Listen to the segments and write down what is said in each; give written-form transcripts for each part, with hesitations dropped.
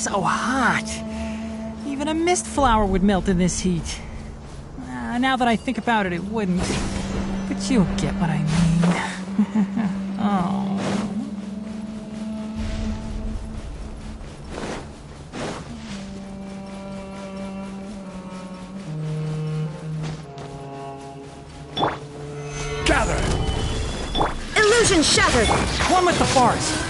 so hot. Even a mist flower would melt in this heat. Now that I think about it, it wouldn't. But you'll get what I mean. Oh. Gather! Illusion shattered! One with the forest!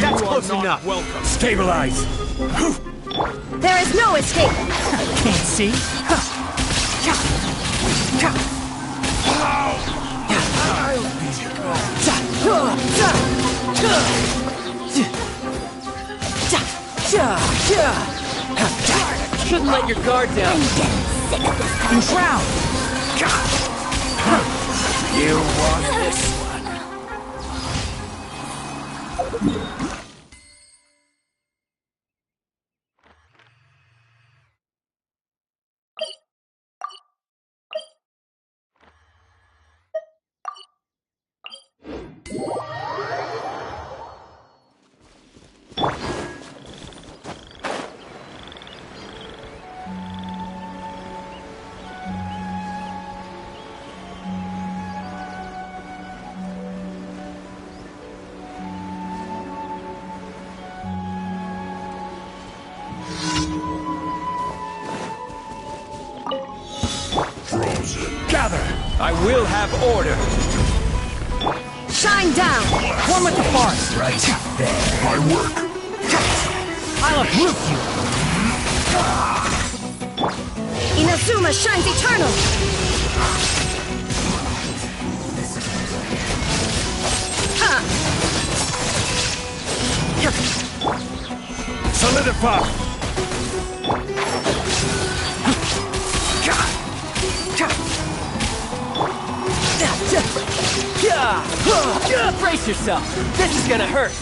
That's close enough. Welcome. Stabilize. There is no escape! Can't see. Shouldn't let your guard down. I'm getting sick of this kind of Enshroud! You want this one? Gather! I will have order. Shine down! One with the forest! Right there. My work. I'll uproot you! Inazuma shines eternal! Solidify! Brace yourself. This is gonna hurt.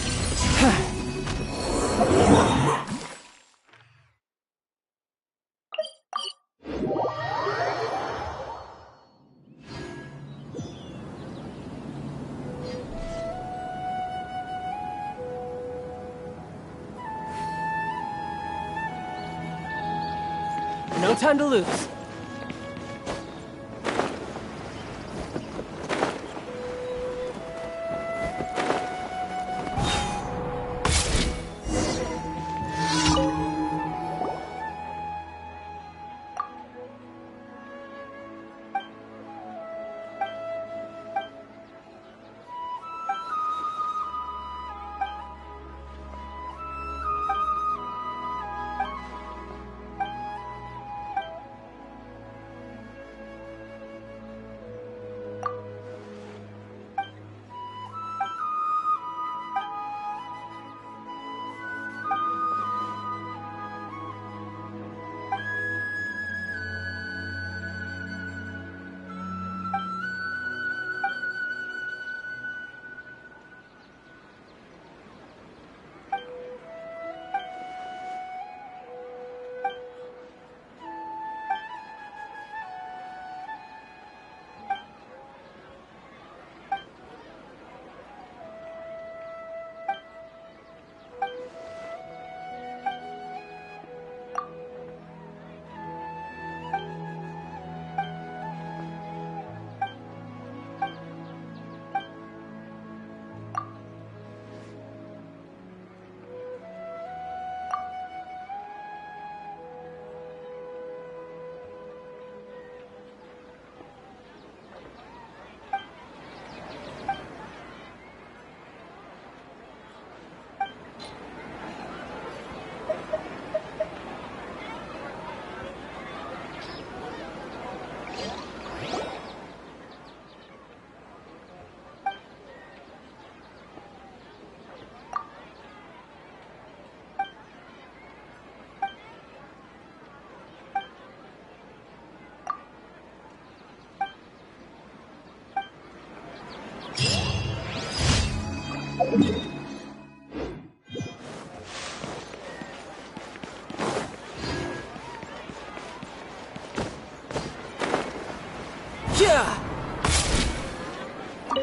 No time to lose.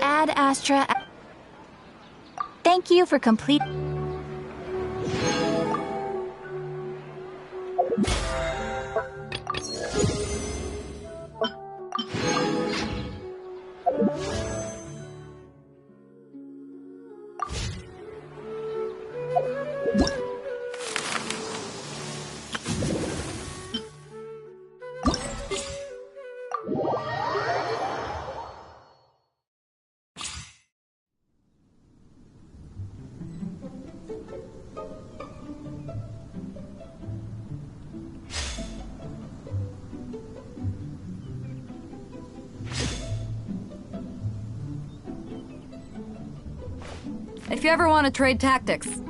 Ad Astra. Thank you for complete. If you ever want to trade tactics.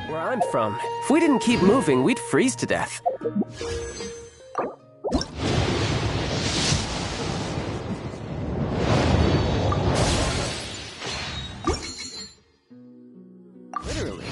Where I'm from, if we didn't keep moving, we'd freeze to death. Literally.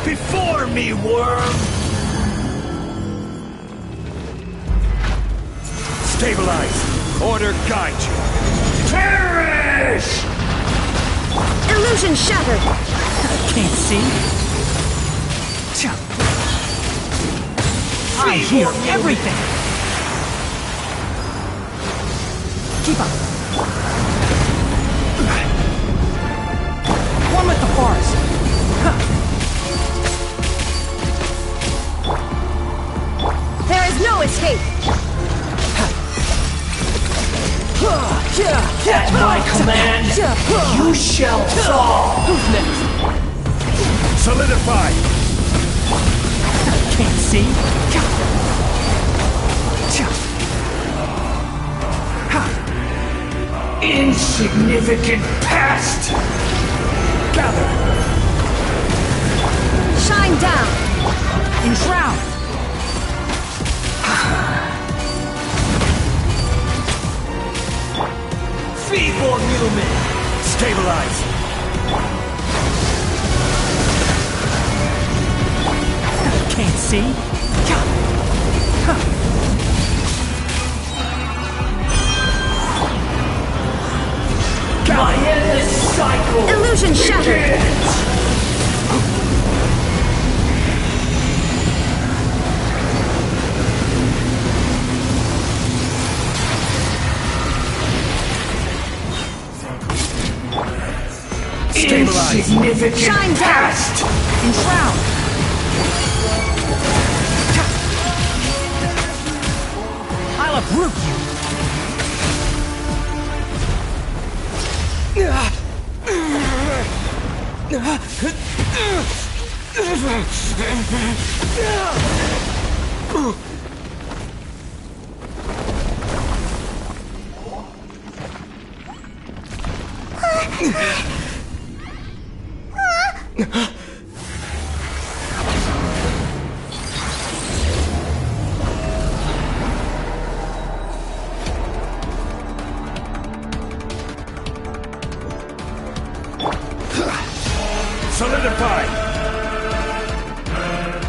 Before me, worm! Stabilize! Order guide you! Perish! Illusion shattered! Can't see. I hear everything! Keep up. One with the forest. There is no escape! At my command, you shall fall! Who's next? Solidify! Can't see. Insignificant pest! Gather! Shine down! Enshroud. Feeble human! Stabilize! Can't see. My endless cycle! Illusion shattered! Insignificant Shine down! pest! Enshroud. I'll uproot you. Solidify!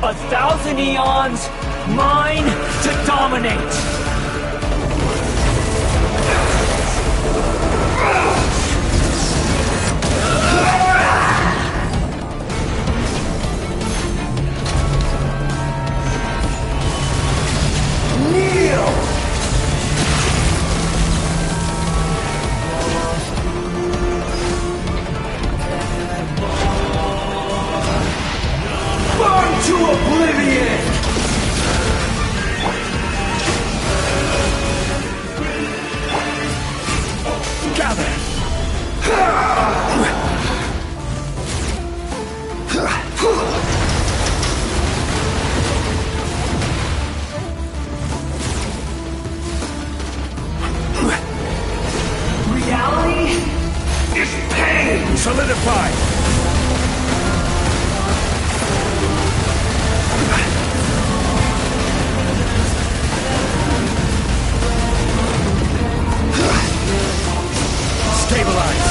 1,000 eons, mine to dominate! Kneel! Burn to oblivion! Gather! Reality Is pain! Solidify! Stabilize!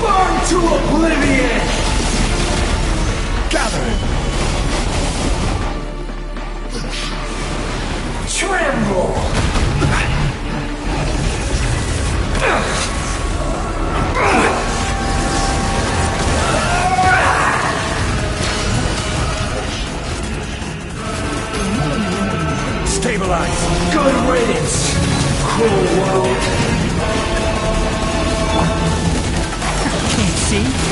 Burn to oblivion! Gather! tremble! Stabilize! Good riddance, cruel world! Can't see.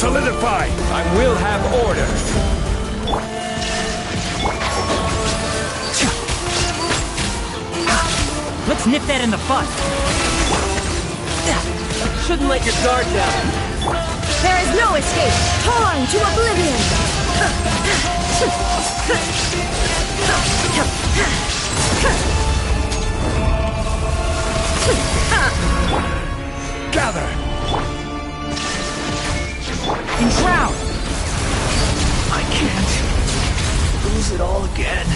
Solidify! I will have order. Let's nip that in the bud. Shouldn't let your guard down. There is no escape! Torn to oblivion! Gather! Enshroud! I can't lose it all again.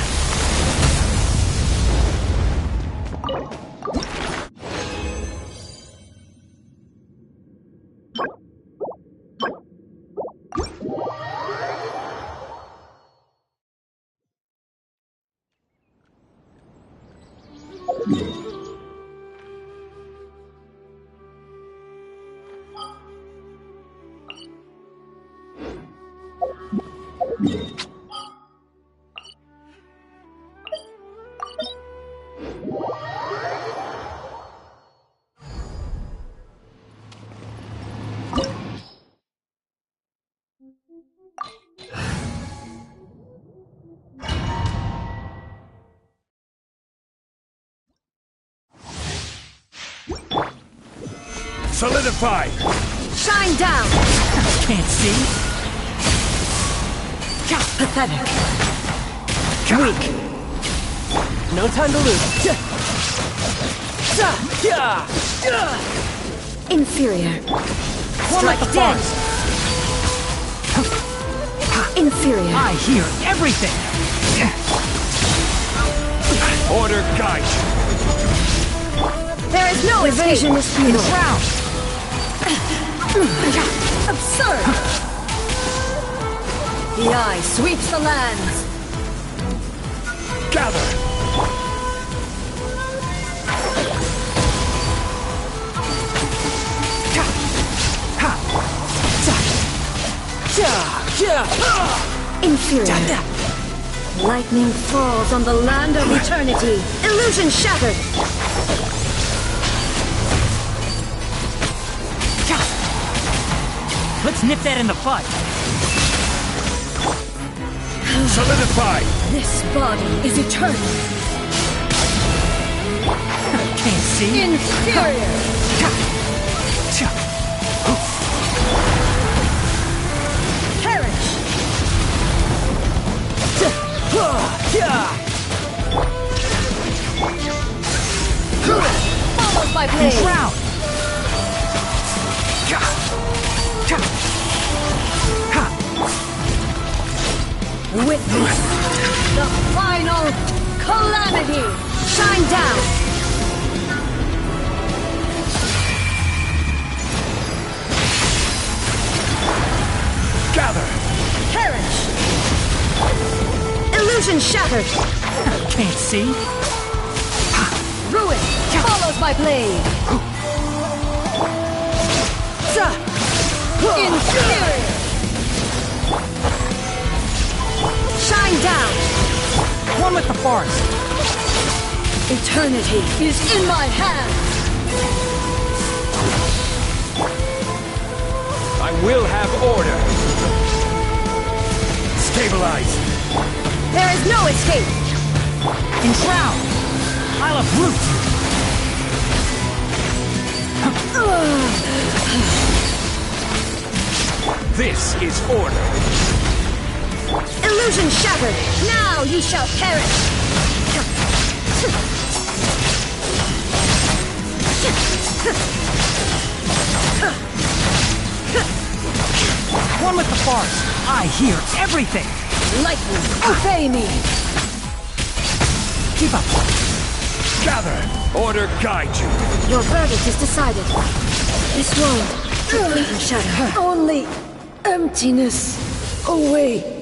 Solidify! Shine down! Can't see. Pathetic. Weak. No time to lose. Inferior. Strike Strike dead. Inferior. I hear everything. Order guide you. There is no evasion is futile. Enshroud! Absurd! The eye sweeps the lands. Gather! Inferior. Lightning falls on the land of eternity. Illusion shattered. Let's nip that in the bud. Solidify! This body is eternal. Can't see. Inferior. Perish. Followed by blade. Enshroud! Witness the final calamity. Shine down. Gather! Perish. Illusion shattered. Can't see. Ruin. Followed by blade. Inferior. Shine down. One with the forest. Eternity is in my hands. I will have order. Stabilize! There is no escape. Enshroud! I'll uproot you. This is order! Illusion shattered. Now you shall perish. One with the forest. I hear everything. Lightning, obey me. Keep up. Gather! Order guide you! Your verdict is decided. This won't completely shatter. Only emptiness awaits.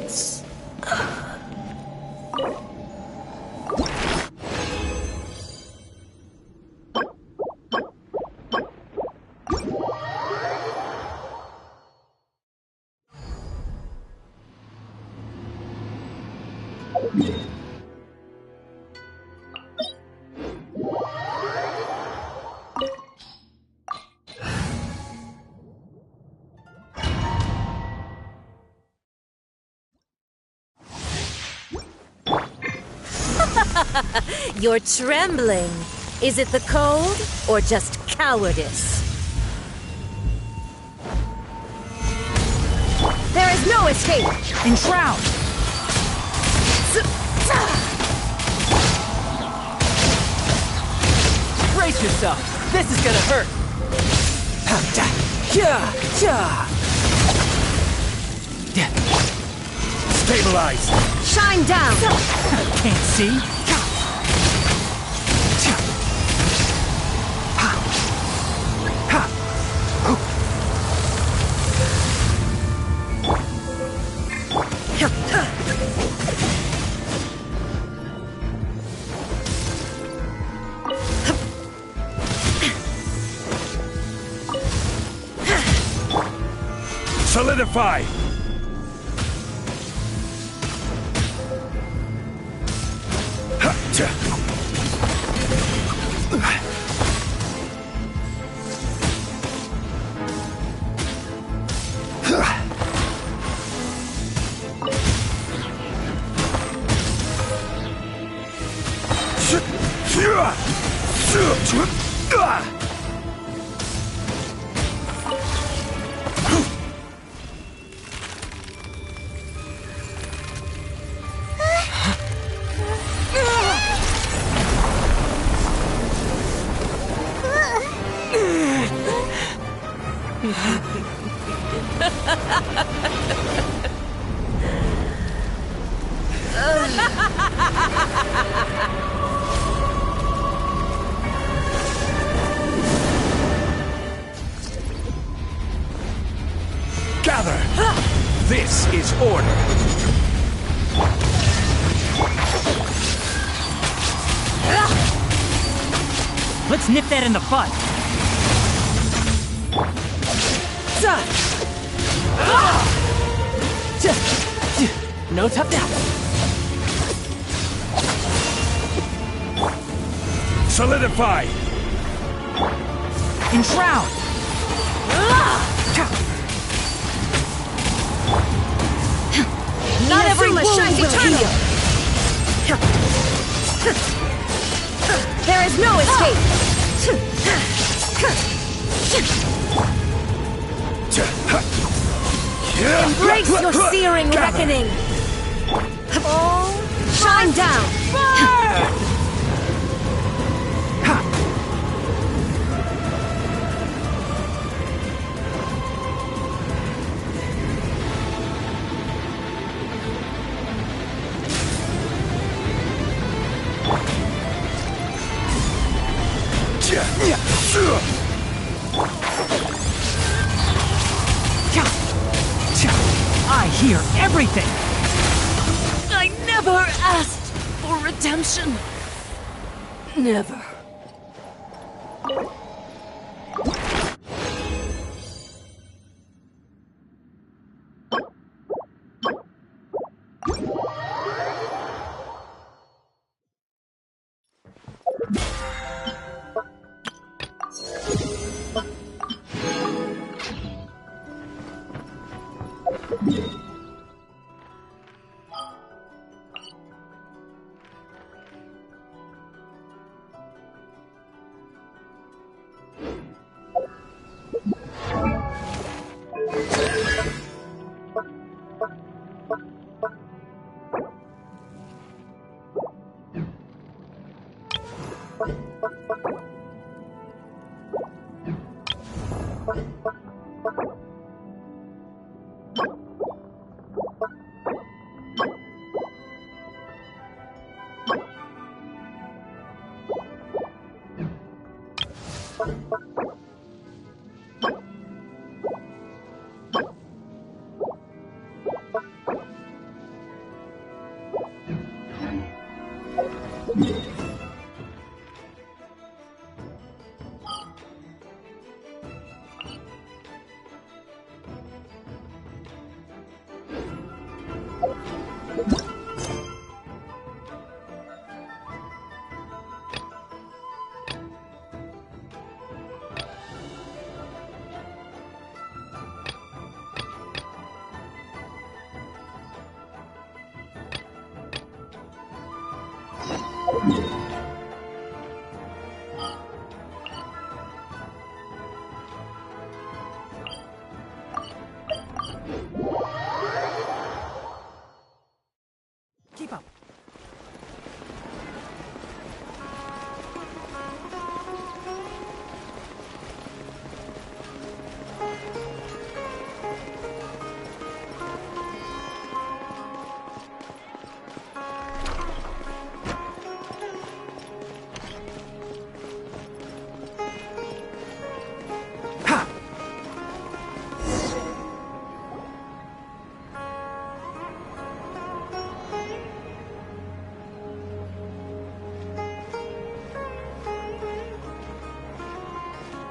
You're trembling. Is it the cold or just cowardice? There is no escape! Enshroud! Brace yourself. This is gonna hurt. Stabilize! Shine down! Can't see. Solidify! Gather! This is order! Let's nip that in the bud. No tough down. Solidify! Enshroud! Not every wound shines eternal! There is no escape! Embrace your searing reckoning! Shine down! I hear everything! I never asked for redemption. Never.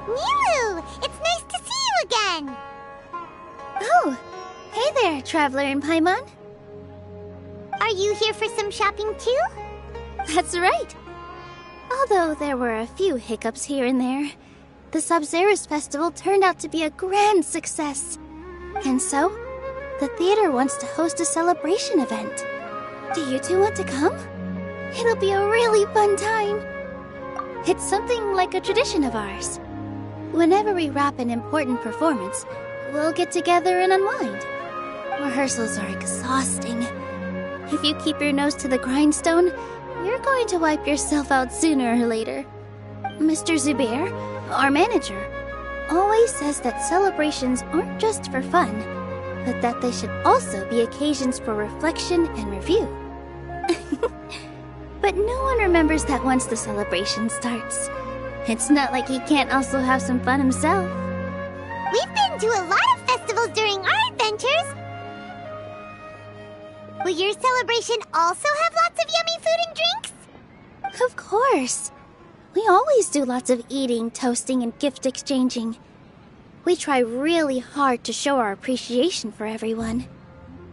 Nilu! It's nice to see you again! Oh, hey there, Traveler and Paimon. Are you here for some shopping too? That's right. Although there were a few hiccups here and there, the Sub-Zerus Festival turned out to be a grand success. And so, the theater wants to host a celebration event. Do you two want to come? It'll be a really fun time. It's something like a tradition of ours. Whenever we wrap an important performance, we'll get together and unwind. Rehearsals are exhausting. If you keep your nose to the grindstone, you're going to wipe yourself out sooner or later. Mr. Zubair, our manager, always says that celebrations aren't just for fun, but that they should also be occasions for reflection and review. But no one remembers that once the celebration starts. It's not like he can't also have some fun himself. We've been to a lot of festivals during our adventures. Will your celebration also have lots of yummy food and drinks? Of course. We always do lots of eating, toasting, and gift exchanging. We try really hard to show our appreciation for everyone.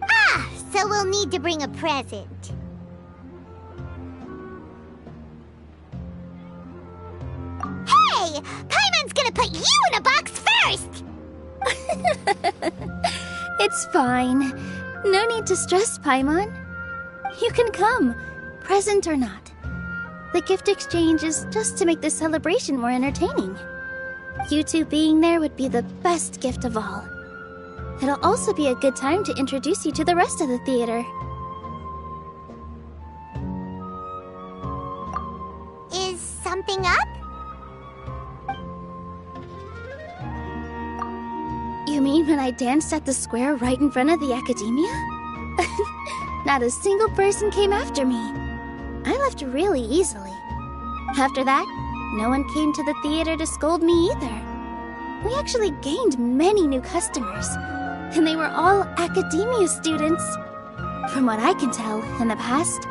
Ah, so we'll need to bring a present. Hey! Paimon's gonna put you in a box first! It's fine. No need to stress, Paimon. You can come, present or not. The gift exchange is just to make the celebration more entertaining. You two being there would be the best gift of all. It'll also be a good time to introduce you to the rest of the theater. Is something up? You mean when I danced at the square right in front of the academia? Not a single person came after me. I left really easily. After that, no one came to the theater to scold me either. We actually gained many new customers, and they were all academia students. From what I can tell, in the past,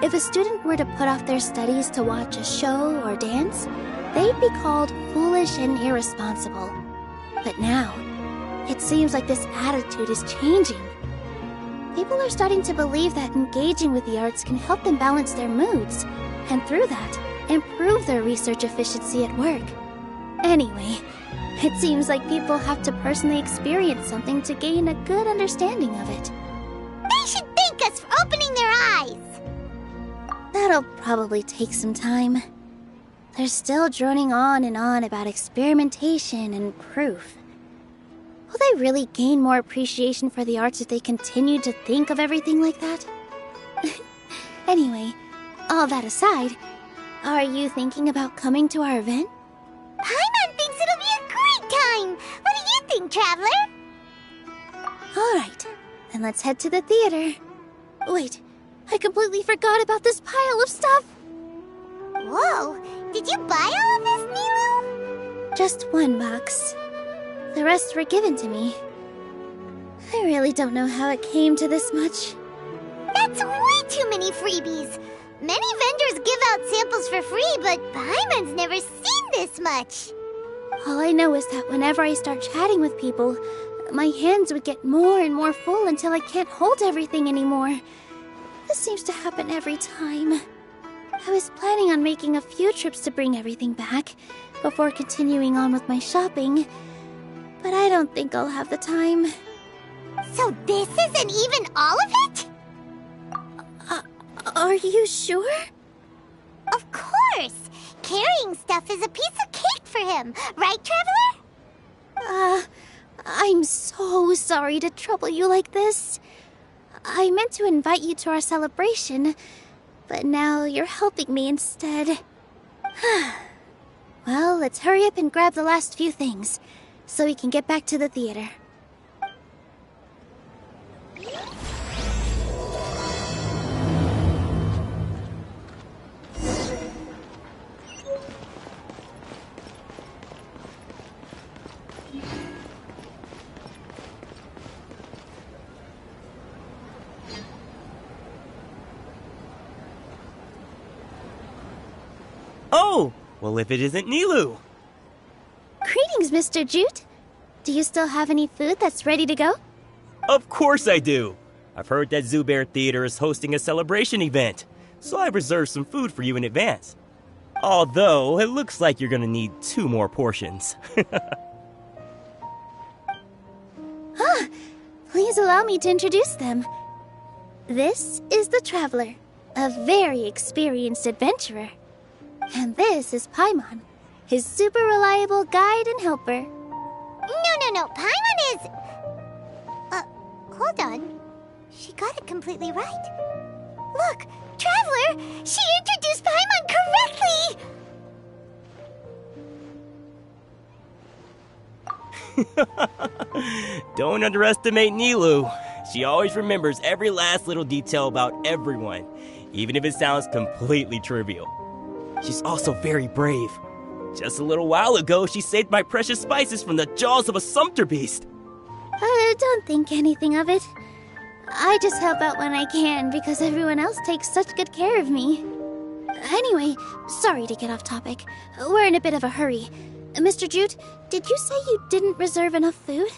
if a student were to put off their studies to watch a show or dance, they'd be called foolish and irresponsible. But now, it seems like this attitude is changing. People are starting to believe that engaging with the arts can help them balance their moods, and through that, improve their research efficiency at work. Anyway, it seems like people have to personally experience something to gain a good understanding of it. They should thank us for opening their eyes! That'll probably take some time. They're still droning on and on about experimentation and proof. Will they really gain more appreciation for the arts if they continue to think of everything like that? Anyway, all that aside, are you thinking about coming to our event? Paimon thinks it'll be a great time! What do you think, Traveler? Alright, then let's head to the theater. Wait, I completely forgot about this pile of stuff! Whoa! Did you buy all of this, Nilu? Just one box. The rest were given to me. I really don't know how it came to this much. That's way too many freebies! Many vendors give out samples for free, but Paimon's never seen this much! All I know is that whenever I start chatting with people, my hands would get more and more full until I can't hold everything anymore. This seems to happen every time. I was planning on making a few trips to bring everything back, before continuing on with my shopping, but I don't think I'll have the time. So this isn't even all of it? Are you sure? Of course! Carrying stuff is a piece of cake for him, right, Traveler? I'm so sorry to trouble you like this. I meant to invite you to our celebration, but now you're helping me instead. Well, let's hurry up and grab the last few things, so we can get back to the theater. Oh! Well, if it isn't Nilu! Greetings, Mr. Jute. Do you still have any food that's ready to go? Of course I do. I've heard that Zubair Theater is hosting a celebration event, so I reserved some food for you in advance. Although, it looks like you're gonna need 2 more portions. Please allow me to introduce them. This is the Traveler, a very experienced adventurer. And this is Paimon, his super reliable guide and helper. No. Paimon is... hold on. She got it completely right. Look, Traveler! She introduced Paimon correctly! Don't underestimate Nilu. She always remembers every last little detail about everyone, even if it sounds completely trivial. She's also very brave. Just a little while ago, she saved my precious spices from the jaws of a sumpter beast. Don't think anything of it. I just help out when I can because everyone else takes such good care of me. Anyway, sorry to get off topic. We're in a bit of a hurry. Mr. Jute, did you say you didn't reserve enough food?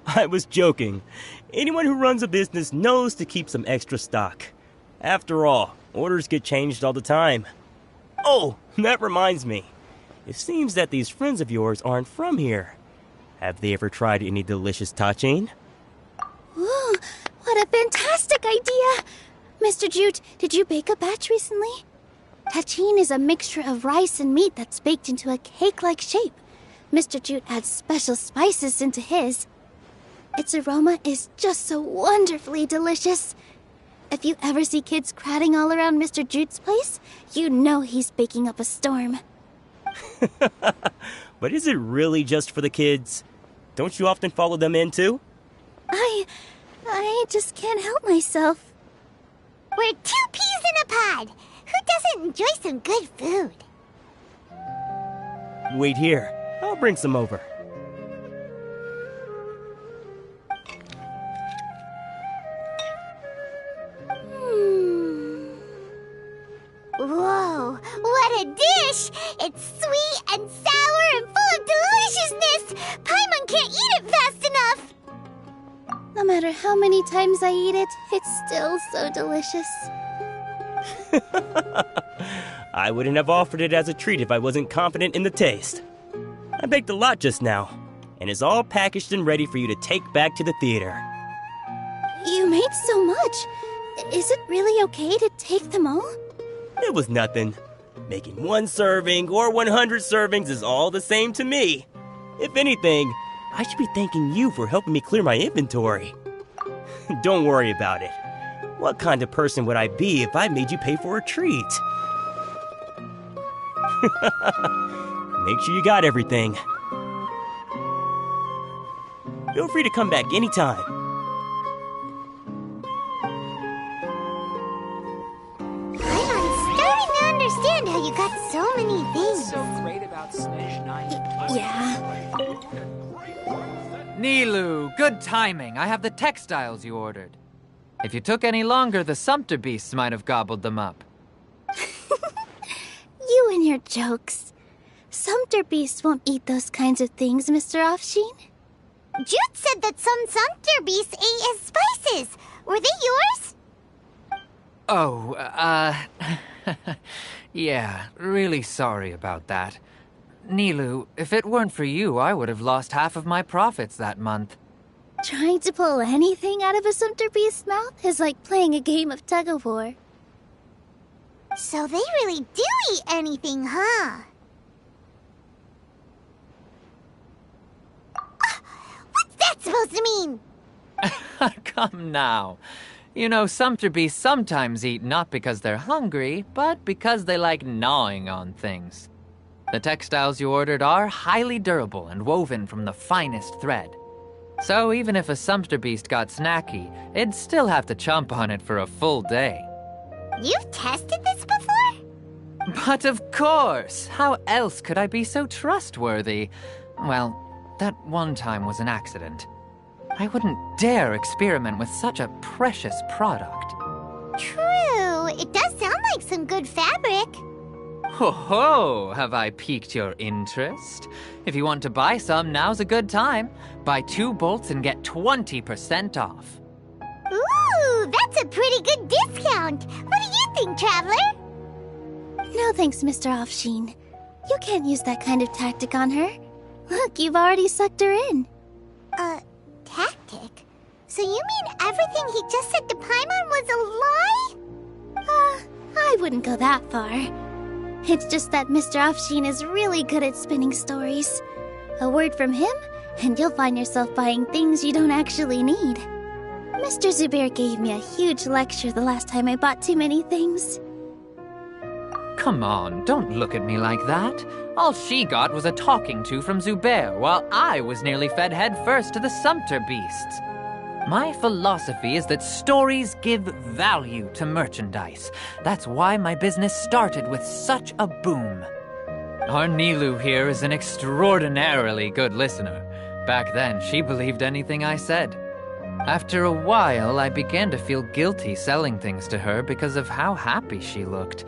I was joking. Anyone who runs a business knows to keep some extra stock. After all, orders get changed all the time. Oh, that reminds me. It seems that these friends of yours aren't from here. Have they ever tried any delicious tachin? Ooh, what a fantastic idea! Mr. Jute, did you bake a batch recently? Tachin is a mixture of rice and meat that's baked into a cake-like shape. Mr. Jute adds special spices into his. Its aroma is just so wonderfully delicious. If you ever see kids crowding all around Mr. Jute's place, you know he's baking up a storm. But is it really just for the kids? Don't you often follow them in too? I just can't help myself. We're 2 peas in a pod! Who doesn't enjoy some good food? Wait here. I'll bring some over. Whoa, what a dish! It's sweet and sour and full of deliciousness! Paimon can't eat it fast enough! No matter how many times I eat it, it's still so delicious. I wouldn't have offered it as a treat if I wasn't confident in the taste. I baked a lot just now, and it's all packaged and ready for you to take back to the theater. You made so much. Is it really okay to take them all? It was nothing. Making 1 serving or 100 servings is all the same to me. If anything, I should be thanking you for helping me clear my inventory. Don't worry about it. What kind of person would I be if I made you pay for a treat? Make sure you got everything. Feel free to come back anytime. I'm starting to understand how you got so many things. So great about Snitch 9. Yeah. Nilu, good timing. I have the textiles you ordered. If you took any longer, the sumpter beasts might have gobbled them up. You and your jokes. Sumpter beasts won't eat those kinds of things, Mr. Offsheen. Jute said that some sumpter beasts ate his spices. Were they yours? Oh, yeah, really sorry about that. Nilu, if it weren't for you, I would have lost half of my profits that month. Trying to pull anything out of a sumpter beast's mouth is like playing a game of tug-of-war. So they really do eat anything, huh? What's that supposed to mean? Come now. You know, sumpter beasts sometimes eat not because they're hungry, but because they like gnawing on things. The textiles you ordered are highly durable and woven from the finest thread. So even if a sumpter beast got snacky, it'd still have to chomp on it for a full day. You've tested this before? But of course! How else could I be so trustworthy? Well, that one time was an accident. I wouldn't dare experiment with such a precious product. True. It does sound like some good fabric. Ho ho! Have I piqued your interest? If you want to buy some, now's a good time. Buy 2 bolts and get 20% off. Ooh, that's a pretty good discount. What do you think, Traveler? No thanks, Mr. Offsheen. You can't use that kind of tactic on her. Look, you've already sucked her in. Tactic? So you mean everything he just said to Paimon was a lie? I wouldn't go that far. It's just that Mr. Offsheen is really good at spinning stories. A word from him, and you'll find yourself buying things you don't actually need. Mr. Zubair gave me a huge lecture the last time I bought too many things. Come on, don't look at me like that. All she got was a talking to from Zubair, while I was nearly fed headfirst to the sumpter beasts. My philosophy is that stories give value to merchandise. That's why my business started with such a boom. Our Nilu here is an extraordinarily good listener. Back then, she believed anything I said. After a while, I began to feel guilty selling things to her because of how happy she looked.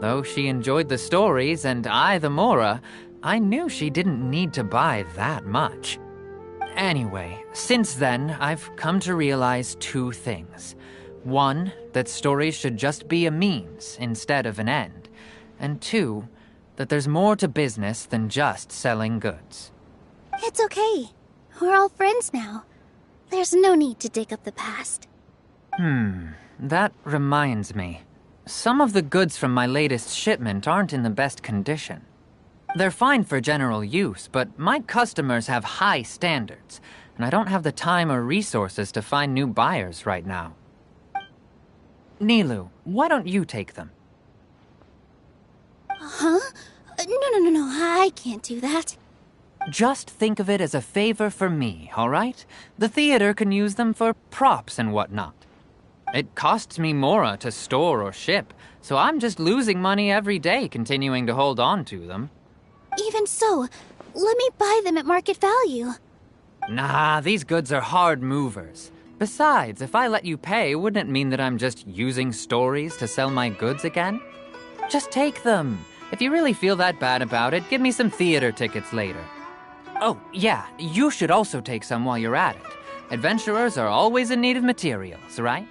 Though she enjoyed the stories and I the Mora, I knew she didn't need to buy that much. Anyway, since then, I've come to realize 2 things. 1, that stories should just be a means instead of an end. And 2, that there's more to business than just selling goods. It's okay. We're all friends now. There's no need to dig up the past. That reminds me. Some of the goods from my latest shipment aren't in the best condition. They're fine for general use, but my customers have high standards, and I don't have the time or resources to find new buyers right now. Nilu, why don't you take them? Huh? No, I can't do that. Just think of it as a favor for me, all right? The theater can use them for props and whatnot. It costs me Mora to store or ship, so I'm just losing money every day continuing to hold on to them. Even so, let me buy them at market value. Nah, these goods are hard movers. Besides, if I let you pay, wouldn't it mean that I'm just using stories to sell my goods again? Just take them. If you really feel that bad about it, give me some theater tickets later. Oh, yeah, you should also take some while you're at it. Adventurers are always in need of materials, right?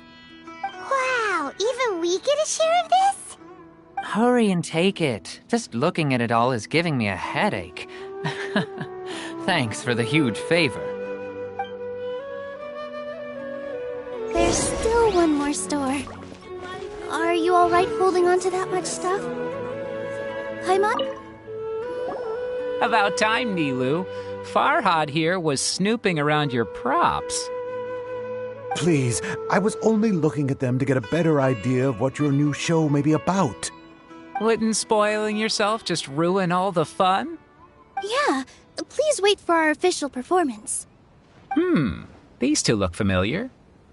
Wow, even we get a share of this? Hurry and take it. Just looking at it all is giving me a headache. Thanks for the huge favor. There's still one more store. Are you alright holding on to that much stuff? Paimon? About time, Nilu. Farhad here was snooping around your props. Please, I was only looking at them to get a better idea of what your new show may be about. Wouldn't spoiling yourself just ruin all the fun? Yeah, please wait for our official performance. These 2 look familiar.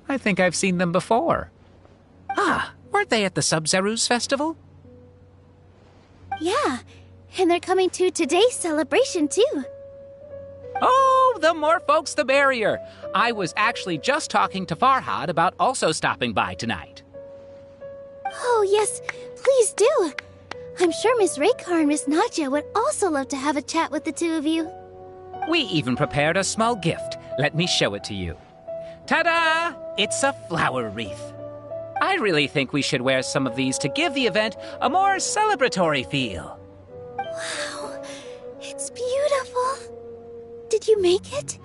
I think I've seen them before. Ah, weren't they at the Sub-Zerus festival? Yeah, and they're coming to today's celebration too. Oh, the more folks the merrier. I was actually just talking to Farhad about also stopping by tonight. Oh yes, please do. I'm sure Miss Raykar and Miss Nadja would also love to have a chat with the 2 of you. We even prepared a small gift. Let me show it to you. Ta-da! It's a flower wreath. I really think we should wear some of these to give the event a more celebratory feel. Wow, it's beautiful. Did you make it?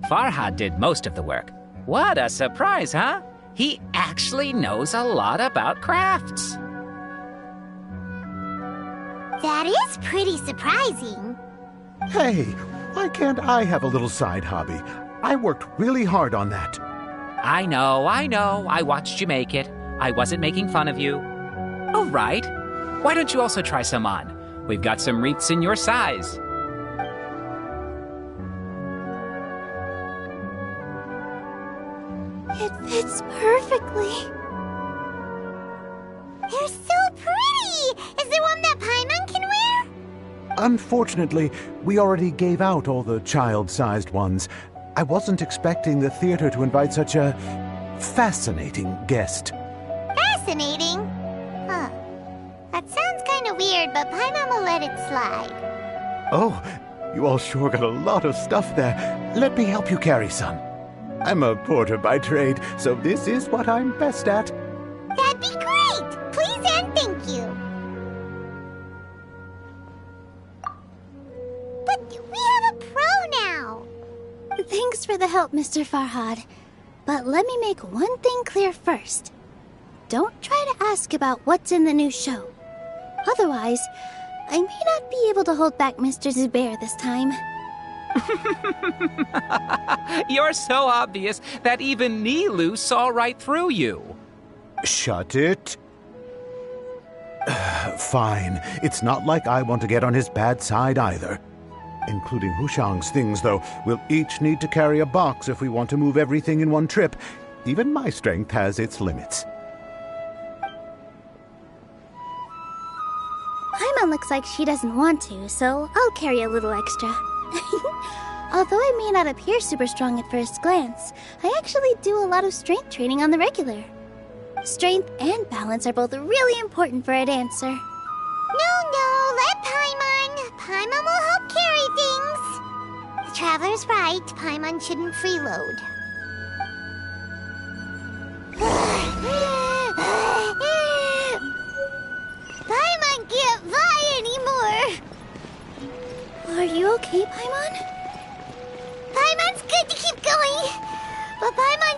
Farhad did most of the work. What a surprise, huh? He actually knows a lot about crafts. That is pretty surprising. Hey, why can't I have a little side hobby? I worked really hard on that. I know. I watched you make it. I wasn't making fun of you. Oh, right. Why don't you also try some on? We've got some wreaths in your size. It fits perfectly. They're so pretty! Is there one that Paimon can wear? Unfortunately, we already gave out all the child-sized ones. I wasn't expecting the theater to invite such a fascinating guest. Fascinating? kinda weird, but Paimon will let it slide. Oh, you all sure got a lot of stuff there. Let me help you carry some. I'm a porter by trade, so this is what I'm best at. That'd be great! Please and thank you. But we have a pro now. Thanks for the help, Mr. Farhad. But let me make one thing clear first. Don't try to ask about what's in the new show. Otherwise, I may not be able to hold back Mr. Zubair this time. You're so obvious that even Nilu saw right through you. Shut it. Fine. It's not like I want to get on his bad side either. Including Hushang's things, though. We'll each need to carry a box if we want to move everything in one trip. Even my strength has its limits. Paimon looks like she doesn't want to, so I'll carry a little extra. Although I may not appear super strong at first glance, I actually do a lot of strength training on the regular. Strength and balance are both really important for a dancer. No, let Paimon. Paimon will help carry things. The Traveler's right. Paimon shouldn't freeload. Paimon can't fly anymore. Are you okay, Paimon? Paimon's good to keep going. But Paimon...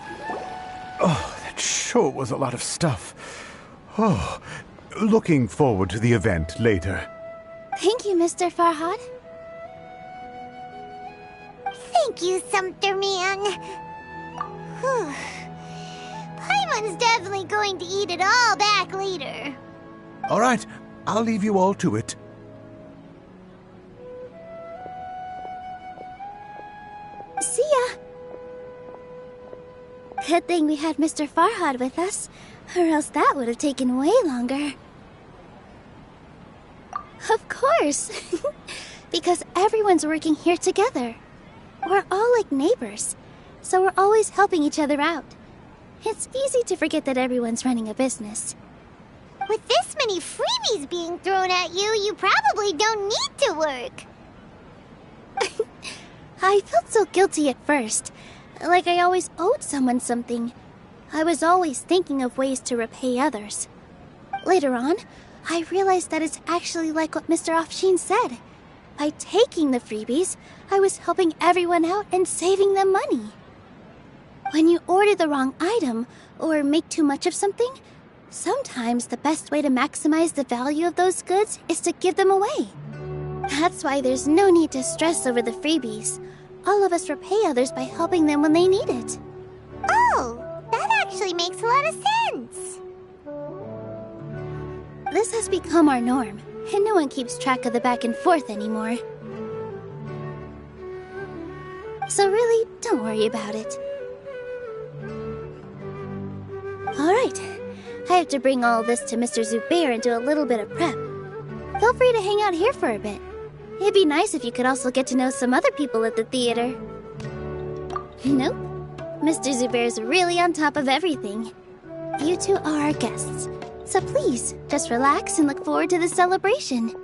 Oh, that sure was a lot of stuff. Oh, looking forward to the event later. Thank you, Mr. Farhad. Thank you, Sumpter Man. Whew. Paimon's definitely going to eat it all back later. All right, I'll leave you all to it. See ya. Good thing we had Mr. Farhad with us, or else that would have taken way longer. Of course. Because everyone's working here together. We're all like neighbors, so we're always helping each other out. It's easy to forget that everyone's running a business. With this many freebies being thrown at you, you probably don't need to work. I felt so guilty at first, like I always owed someone something. I was always thinking of ways to repay others. Later on, I realized that it's actually like what Mr. Afshin said. By taking the freebies, I was helping everyone out and saving them money. When you order the wrong item, or make too much of something, sometimes the best way to maximize the value of those goods is to give them away. That's why there's no need to stress over the freebies. All of us repay others by helping them when they need it. Oh, that actually makes a lot of sense. This has become our norm, and no one keeps track of the back and forth anymore. So really, don't worry about it. Alright, I have to bring all this to Mr. Zubair and do a little bit of prep. Feel free to hang out here for a bit. It'd be nice if you could also get to know some other people at the theater. Nope. Mr. Zubair's really on top of everything. You two are our guests. So please, just relax and look forward to the celebration.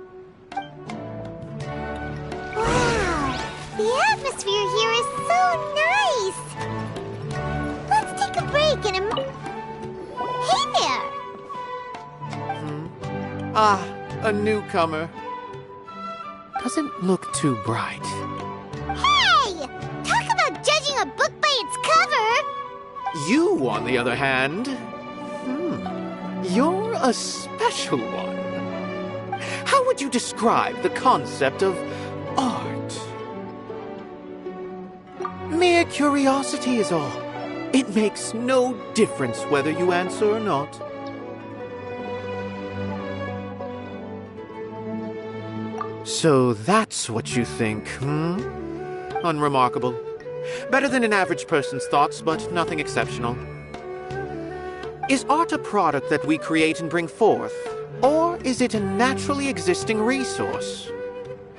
Wow, the atmosphere here is so nice. Let's take a break and Hey there! Ah, a newcomer. Doesn't look too bright. Hey! Talk about judging a book by its cover! You, on the other hand, you're a special one. How would you describe the concept of art? Mere curiosity is all. It makes no difference whether you answer or not. So that's what you think, Unremarkable. Better than an average person's thoughts, but nothing exceptional. Is art a product that we create and bring forth? Or is it a naturally existing resource?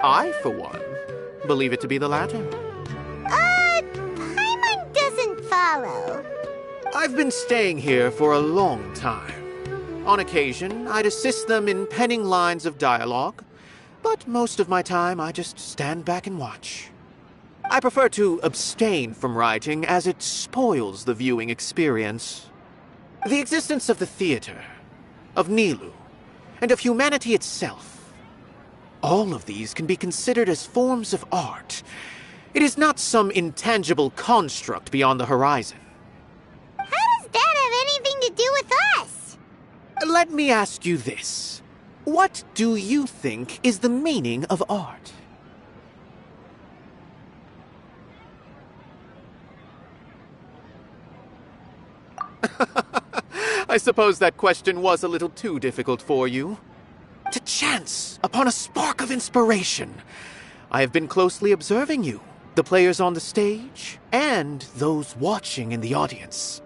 I, for one, believe it to be the latter. Paimon doesn't follow. I've been staying here for a long time. On occasion, I'd assist them in penning lines of dialogue, but most of my time I just stand back and watch. I prefer to abstain from writing as it spoils the viewing experience. The existence of the theater, of Nilou, and of humanity itself, all of these can be considered as forms of art. It is not some intangible construct beyond the horizon. How does that have anything to do with us? Let me ask you this. What do you think is the meaning of art? I suppose that question was a little too difficult for you. To chance upon a spark of inspiration. I have been closely observing you, the players on the stage, and those watching in the audience.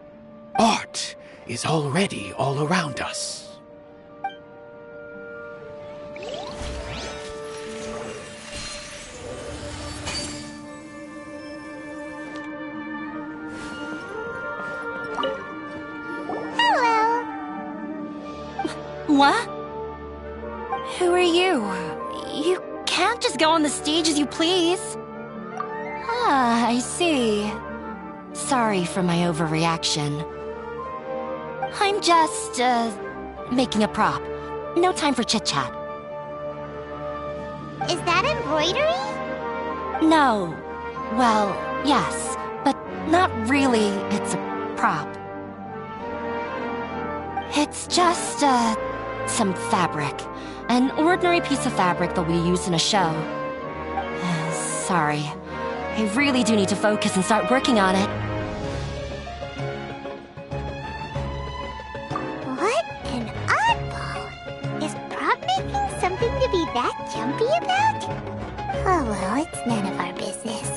Art is already all around us. What? Who are you? You can't just go on the stage as you please. Ah, I see. Sorry for my overreaction. I'm just, making a prop. No time for chit-chat. Is that embroidery? No. Well, yes, but not really. It's a prop. It's just, some fabric. An ordinary piece of fabric that we use in a show. Sorry. I really do need to focus and start working on it. What an oddball! Is prop making something to be that jumpy about? Oh well, it's none of our business.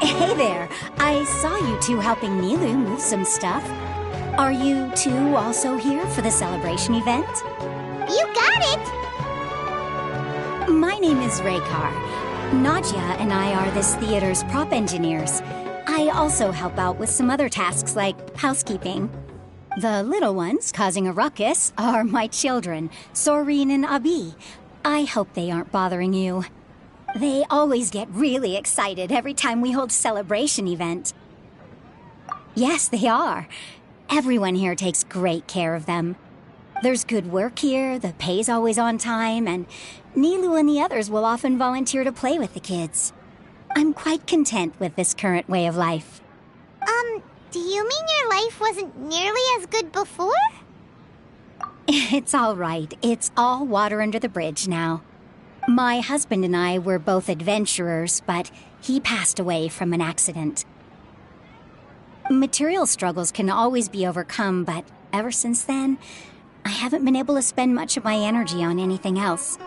Hey there! I saw you two helping Nilou move some stuff. Are you two also here for the celebration event? You got it! My name is Raykar. Nadia and I are this theater's prop engineers. I also help out with some other tasks like housekeeping. The little ones causing a ruckus are my children, Soreen and Abi. I hope they aren't bothering you. They always get really excited every time we hold a celebration event. Yes, they are. Everyone here takes great care of them. There's good work here, the pay's always on time, and Nilou and the others will often volunteer to play with the kids. I'm quite content with this current way of life. Do you mean your life wasn't nearly as good before? It's all right. It's all water under the bridge now. My husband and I were both adventurers, but he passed away from an accident. Material struggles can always be overcome, but ever since then, I haven't been able to spend much of my energy on anything else.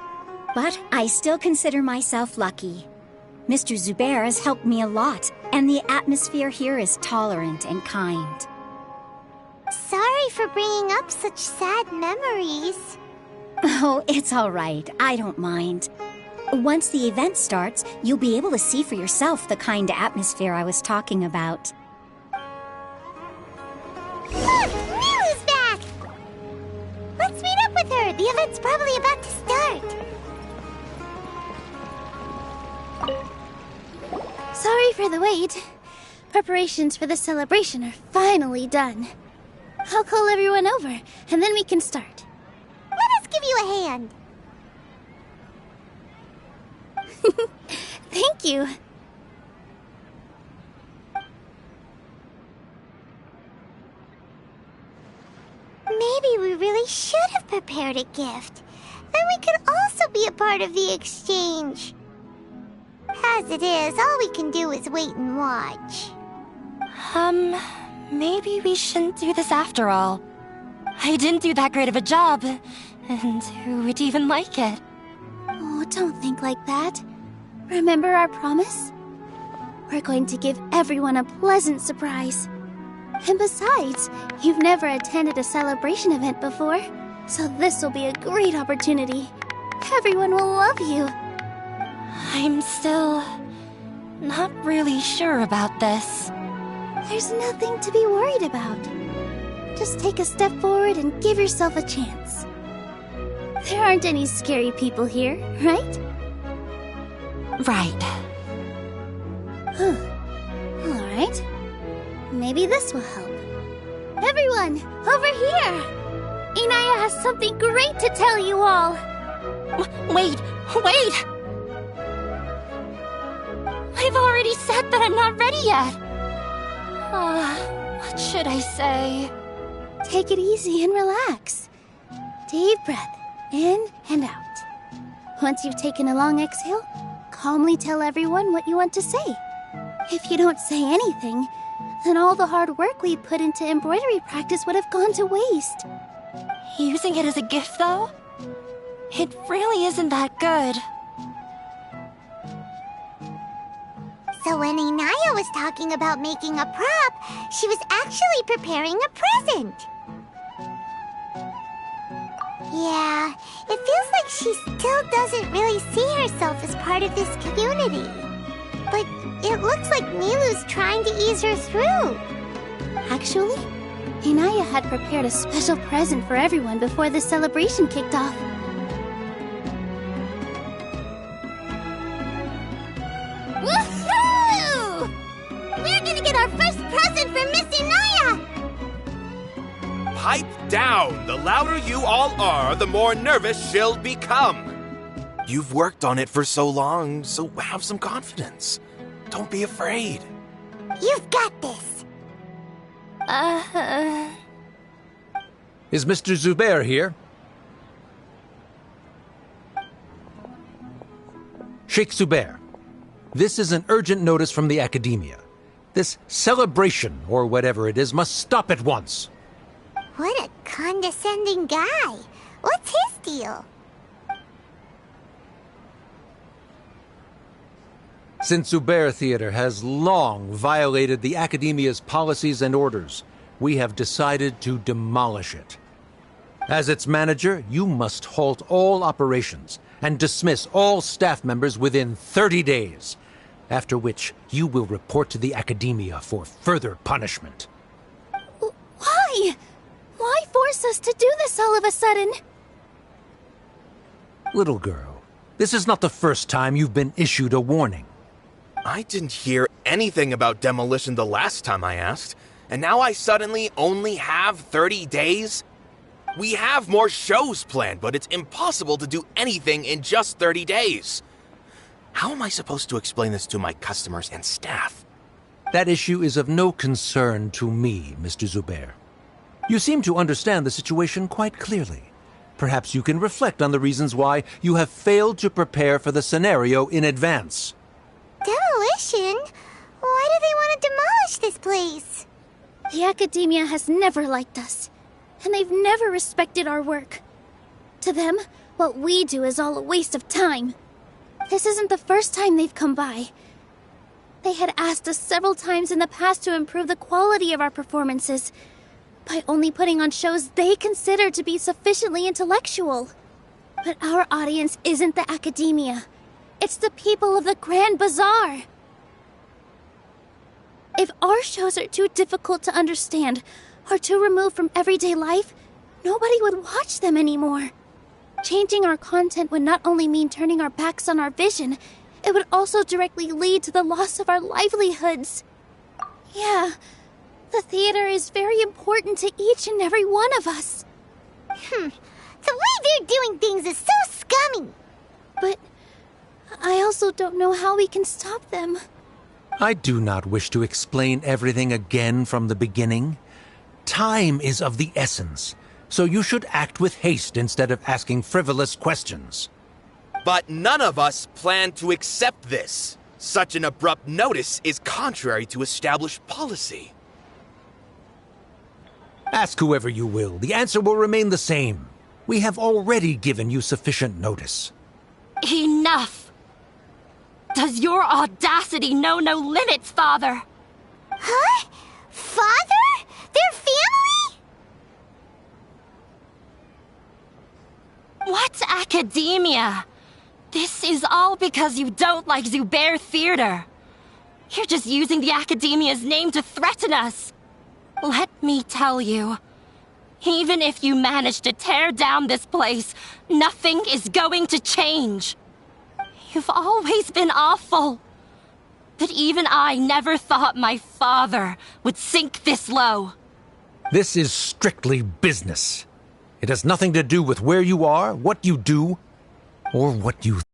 But I still consider myself lucky. Mr. Zubair has helped me a lot, and the atmosphere here is tolerant and kind. Sorry for bringing up such sad memories. Oh, it's all right. I don't mind. Once the event starts, you'll be able to see for yourself the kind of atmosphere I was talking about. Look! Nilou's back! Let's meet up with her. The event's probably about to start. Sorry for the wait. Preparations for the celebration are finally done. I'll call everyone over, and then we can start. Let us give you a hand. Thank you. Maybe we really should have prepared a gift. Then we could also be a part of the exchange. As it is, all we can do is wait and watch. Maybe we shouldn't do this after all. I didn't do that great of a job, and who would even like it? Oh, don't think like that. Remember our promise? We're going to give everyone a pleasant surprise. And besides, you've never attended a celebration event before, so this will be a great opportunity. Everyone will love you. I'm still Not really sure about this. There's nothing to be worried about. Just take a step forward and give yourself a chance. There aren't any scary people here, right? Right. Huh. Alright. Maybe this will help. Everyone, over here! Inaya has something great to tell you all! Wait! I've already said that I'm not ready yet! What should I say? Take it easy and relax. Deep breath, in and out. Once you've taken a long exhale, calmly tell everyone what you want to say. If you don't say anything, then all the hard work we put into embroidery practice would have gone to waste. Using it as a gift, though? It really isn't that good. So when Inaya was talking about making a prop, she was actually preparing a present. Yeah, it feels like she still doesn't really see herself as part of this community. But it looks like Nilou's trying to ease her through. Actually, Inaya had prepared a special present for everyone before the celebration kicked off. Woohoo! We're gonna get our first present from Miss Inaya! Pipe down! The louder you all are, the more nervous she'll become. You've worked on it for so long, so have some confidence. Don't be afraid. You've got this. Is Mr. Zubair here? Sheikh Zubair, this is an urgent notice from the Academia. This celebration, or whatever it is, must stop at once. What a condescending guy. What's his deal? Since Zubair Theater has long violated the Academia's policies and orders, we have decided to demolish it. As its manager, you must halt all operations and dismiss all staff members within 30 days, after which you will report to the Academia for further punishment. Why? Why force us to do this all of a sudden? Little girl, this is not the first time you've been issued a warning. I didn't hear anything about demolition the last time I asked, and now I suddenly only have 30 days? We have more shows planned, but it's impossible to do anything in just 30 days. How am I supposed to explain this to my customers and staff? That issue is of no concern to me, Mr. Zubair. You seem to understand the situation quite clearly. Perhaps you can reflect on the reasons why you have failed to prepare for the scenario in advance. Demolition? Why do they want to demolish this place? The Academia has never liked us, and they've never respected our work. To them, what we do is all a waste of time. This isn't the first time they've come by. They had asked us several times in the past to improve the quality of our performances by only putting on shows they consider to be sufficiently intellectual. But our audience isn't the Academia. It's the people of the Grand Bazaar. If our shows are too difficult to understand or too removed from everyday life, nobody would watch them anymore. Changing our content would not only mean turning our backs on our vision, it would also directly lead to the loss of our livelihoods. Yeah, the theater is very important to each and every one of us. The way they're doing things is so scummy. But I also don't know how we can stop them. I do not wish to explain everything again from the beginning. Time is of the essence, so you should act with haste instead of asking frivolous questions. But none of us plan to accept this. Such an abrupt notice is contrary to established policy. Ask whoever you will. The answer will remain the same. We have already given you sufficient notice. Enough! Does your audacity know no limits, Father? Huh? Father? Their family? What's academia? This is all because you don't like Zubair Theater. You're just using the Academia's name to threaten us. Let me tell you, even if you manage to tear down this place, nothing is going to change. You've always been awful. But even I never thought my father would sink this low. This is strictly business. It has nothing to do with where you are, what you do, or what you think.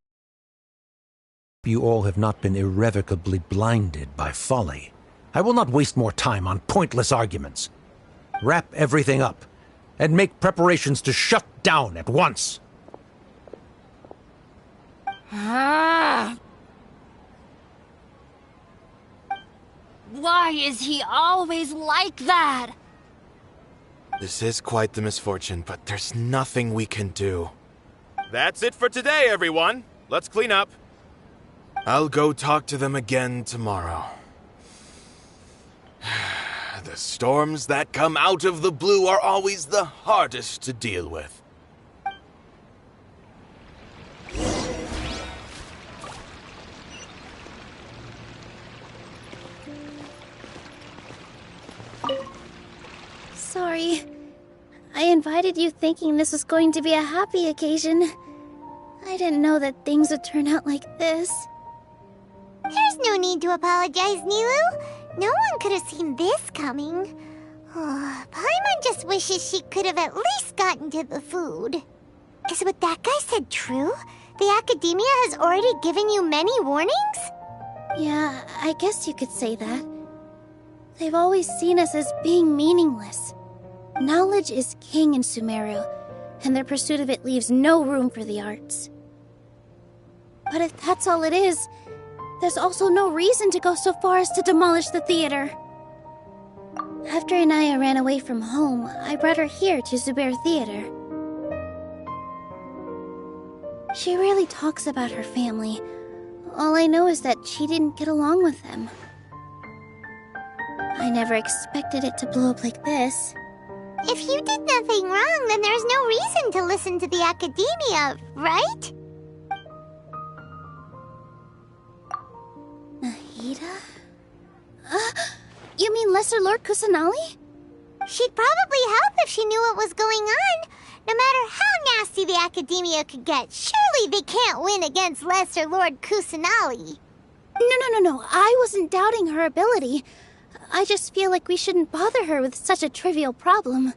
You all have not been irrevocably blinded by folly. I will not waste more time on pointless arguments. Wrap everything up, and make preparations to shut down at once. Why is he always like that? This is quite the misfortune, but there's nothing we can do. That's it for today, everyone. Let's clean up. I'll go talk to them again tomorrow. The storms that come out of the blue are always the hardest to deal with. Sorry. I invited you thinking this was going to be a happy occasion. I didn't know that things would turn out like this. There's no need to apologize, Nilu. No one could have seen this coming. Paimon just wishes she could have at least gotten to the food. Is what that guy said true? The Academia has already given you many warnings? Yeah, I guess you could say that. They've always seen us as being meaningless. Knowledge is king in Sumeru, and their pursuit of it leaves no room for the arts. But if that's all it is, there's also no reason to go so far as to demolish the theater. After Inaya ran away from home, I brought her here to Zubair Theater. She rarely talks about her family. All I know is that she didn't get along with them. I never expected it to blow up like this. If you did nothing wrong, then there's no reason to listen to the Academia, right? Nahida? You mean Lesser Lord Kusanali? She'd probably help if she knew what was going on. No matter how nasty the Academia could get, surely they can't win against Lesser Lord Kusanali. No. I wasn't doubting her ability. I just feel like we shouldn't bother her with such a trivial problem.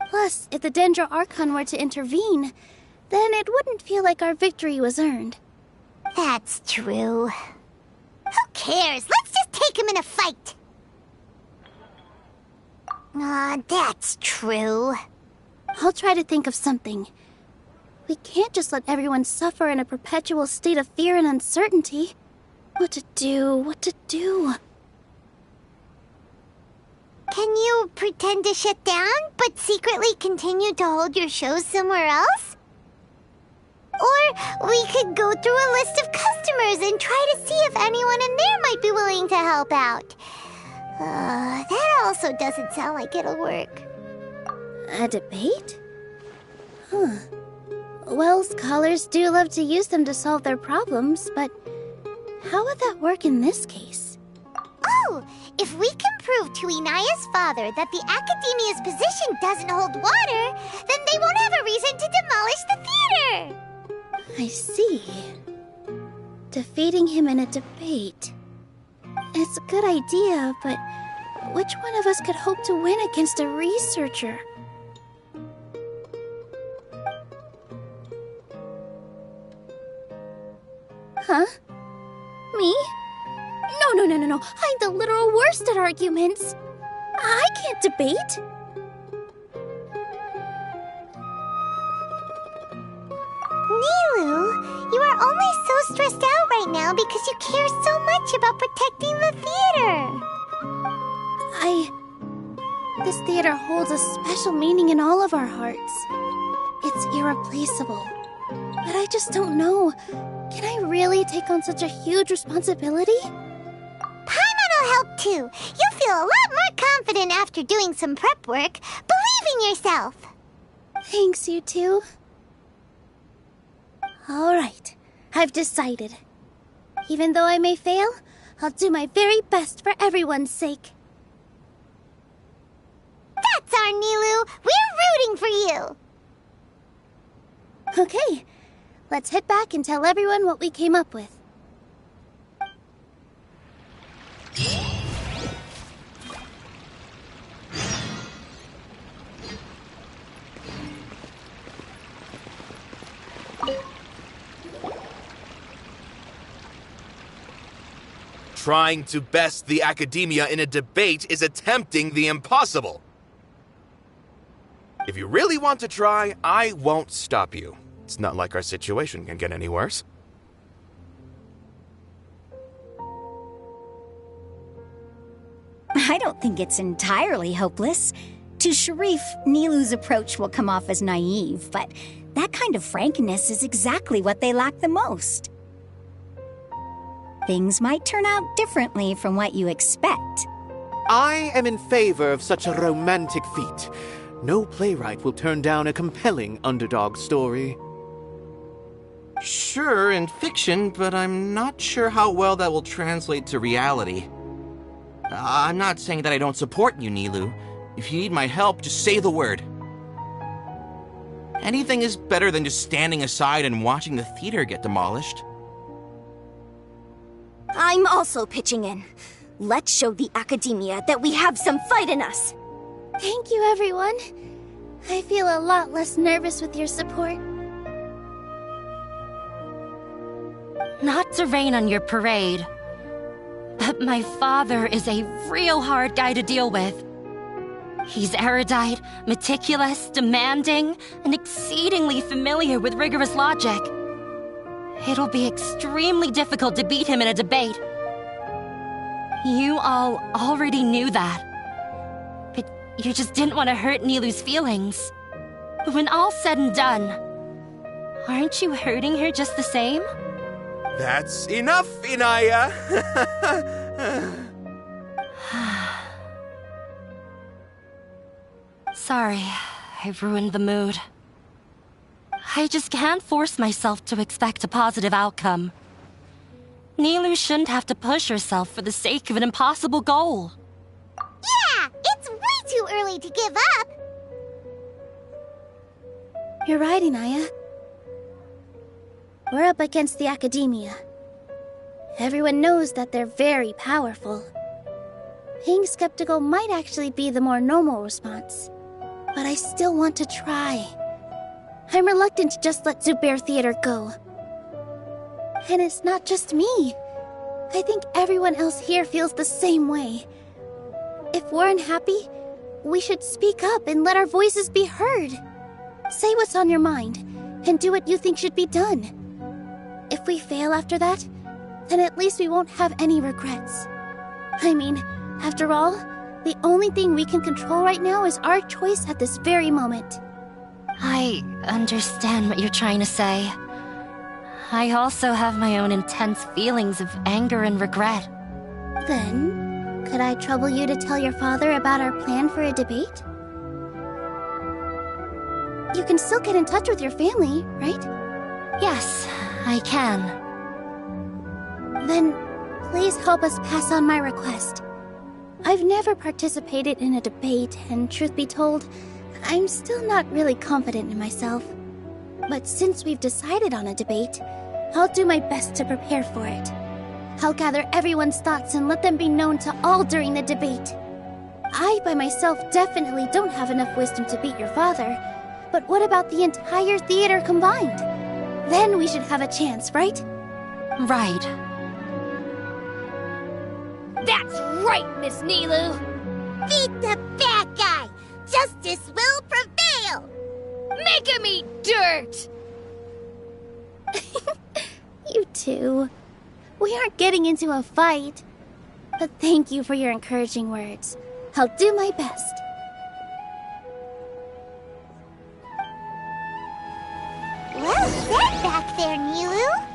Plus, if the Dendro Archon were to intervene, then it wouldn't feel like our victory was earned. That's true. Who cares? Let's just take him in a fight! That's true. I'll try to think of something. We can't just let everyone suffer in a perpetual state of fear and uncertainty. What to do? Can you pretend to shut down, but secretly continue to hold your shows somewhere else? Or we could go through a list of customers and try to see if anyone in there might be willing to help out. That also doesn't sound like it'll work. A debate? Well, scholars do love to use them to solve their problems, but how would that work in this case? Oh, if we can prove to Inaya's father that the Academia's position doesn't hold water, then they won't have a reason to demolish the theater! I see. Defeating him in a debate. It's a good idea, but which one of us could hope to win against a researcher? Huh? Me? No. I'm the literal worst at arguments. I can't debate. Nilu, you are only so stressed out right now because you care so much about protecting the theater. This theater holds a special meaning in all of our hearts. It's irreplaceable. But I just don't know. Can I really take on such a huge responsibility? Paimon will help too. You'll feel a lot more confident after doing some prep work. Believe in yourself. Thanks, you two. Alright, I've decided. Even though I may fail, I'll do my very best for everyone's sake. That's our Nilu! We're rooting for you! Okay, let's head back and tell everyone what we came up with. Trying to best the academia in a debate is attempting the impossible. If you really want to try, I won't stop you. It's not like our situation can get any worse. I don't think it's entirely hopeless. To Sharif, Nilu's approach will come off as naive, but that kind of frankness is exactly what they lack the most. Things might turn out differently from what you expect. I am in favor of such a romantic feat. No playwright will turn down a compelling underdog story. Sure, in fiction, but I'm not sure how well that will translate to reality. I'm not saying that I don't support you, Nilu. If you need my help, just say the word. Anything is better than just standing aside and watching the theater get demolished. I'm also pitching in. Let's show the academia that we have some fight in us. Thank you, everyone. I feel a lot less nervous with your support. Not to rain on your parade, but my father is a real hard guy to deal with. He's erudite, meticulous, demanding, and exceedingly familiar with rigorous logic. It'll be extremely difficult to beat him in a debate. You all already knew that. But you just didn't want to hurt Nilu's feelings. But when all's said and done, aren't you hurting her just the same? That's enough, Inaya! Sorry, I ruined the mood. I just can't force myself to expect a positive outcome. Nilu shouldn't have to push herself for the sake of an impossible goal. Yeah, it's way too early to give up. You're right, Inaya. We're up against the academia. Everyone knows that they're very powerful. Being skeptical might actually be the more normal response. But I still want to try. I'm reluctant to just let Zubair Theater go. And it's not just me. I think everyone else here feels the same way. If we're unhappy, we should speak up and let our voices be heard. Say what's on your mind, and do what you think should be done. If we fail after that, then at least we won't have any regrets. I mean, after all, the only thing we can control right now is our choice at this very moment. I understand what you're trying to say. I also have my own intense feelings of anger and regret. Then, could I trouble you to tell your father about our plan for a debate? You can still get in touch with your family, right? Yes, I can. Then, please help us pass on my request. I've never participated in a debate, and truth be told, I'm still not really confident in myself. But since we've decided on a debate, I'll do my best to prepare for it. I'll gather everyone's thoughts and let them be known to all during the debate. I, by myself, definitely don't have enough wisdom to beat your father. But what about the entire theater combined? Then we should have a chance, right? Right. That's right, Miss Nilu! Beat the bad guy! Justice will prevail! Make him eat dirt! You too. We aren't getting into a fight. But thank you for your encouraging words. I'll do my best. Well said back there, Nilu.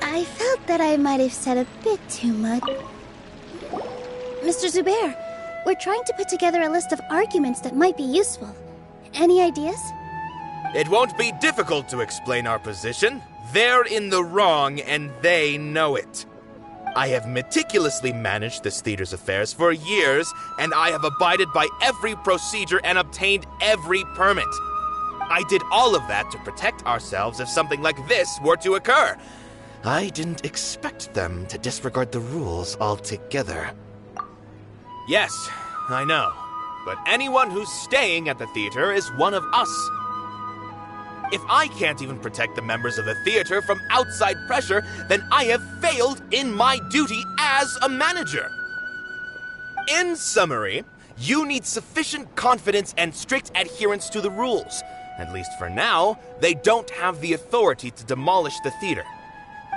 I felt that I might have said a bit too much. Mr. Zubair, we're trying to put together a list of arguments that might be useful. Any ideas? It won't be difficult to explain our position. They're in the wrong, and they know it. I have meticulously managed this theater's affairs for years, and I have abided by every procedure and obtained every permit. I did all of that to protect ourselves if something like this were to occur. I didn't expect them to disregard the rules altogether. Yes, I know. But anyone who's staying at the theater is one of us. If I can't even protect the members of the theater from outside pressure, then I have failed in my duty as a manager. In summary, you need sufficient confidence and strict adherence to the rules. At least for now, they don't have the authority to demolish the theater.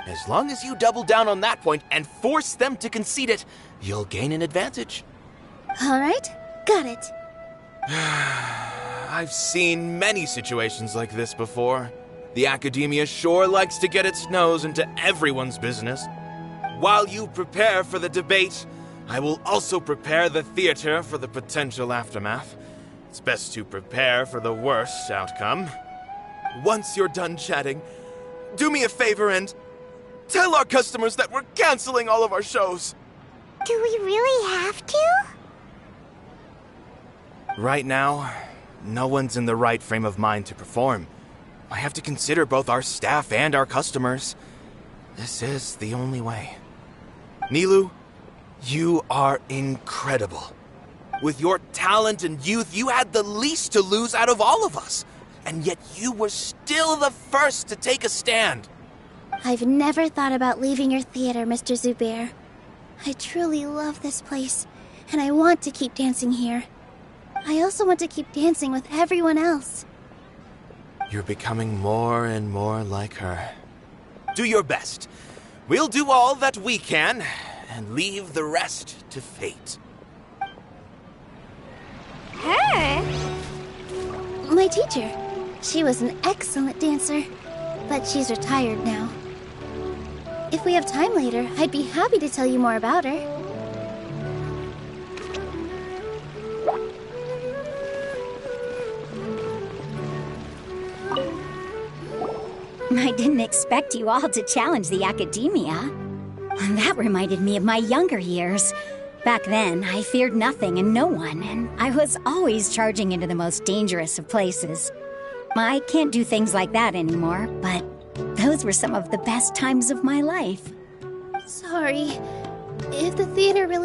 As long as you double down on that point and force them to concede it, you'll gain an advantage. All right, got it. I've seen many situations like this before. The academia sure likes to get its nose into everyone's business. While you prepare for the debate, I will also prepare the theater for the potential aftermath. It's best to prepare for the worst outcome. Once you're done chatting, do me a favor and tell our customers that we're canceling all of our shows. Do we really have to? Right now, no one's in the right frame of mind to perform. I have to consider both our staff and our customers. This is the only way. Nilou, you are incredible. With your talent and youth, you had the least to lose out of all of us. And yet you were still the first to take a stand. I've never thought about leaving your theater, Mr. Zubair. I truly love this place, and I want to keep dancing here. I also want to keep dancing with everyone else. You're becoming more and more like her. Do your best. We'll do all that we can, and leave the rest to fate. Her? My teacher. She was an excellent dancer, but she's retired now. If we have time later, I'd be happy to tell you more about her. I didn't expect you all to challenge the academia. That reminded me of my younger years. Back then, I feared nothing and no one, and I was always charging into the most dangerous of places. I can't do things like that anymore, but those were some of the best times of my life. Sorry. If the theater really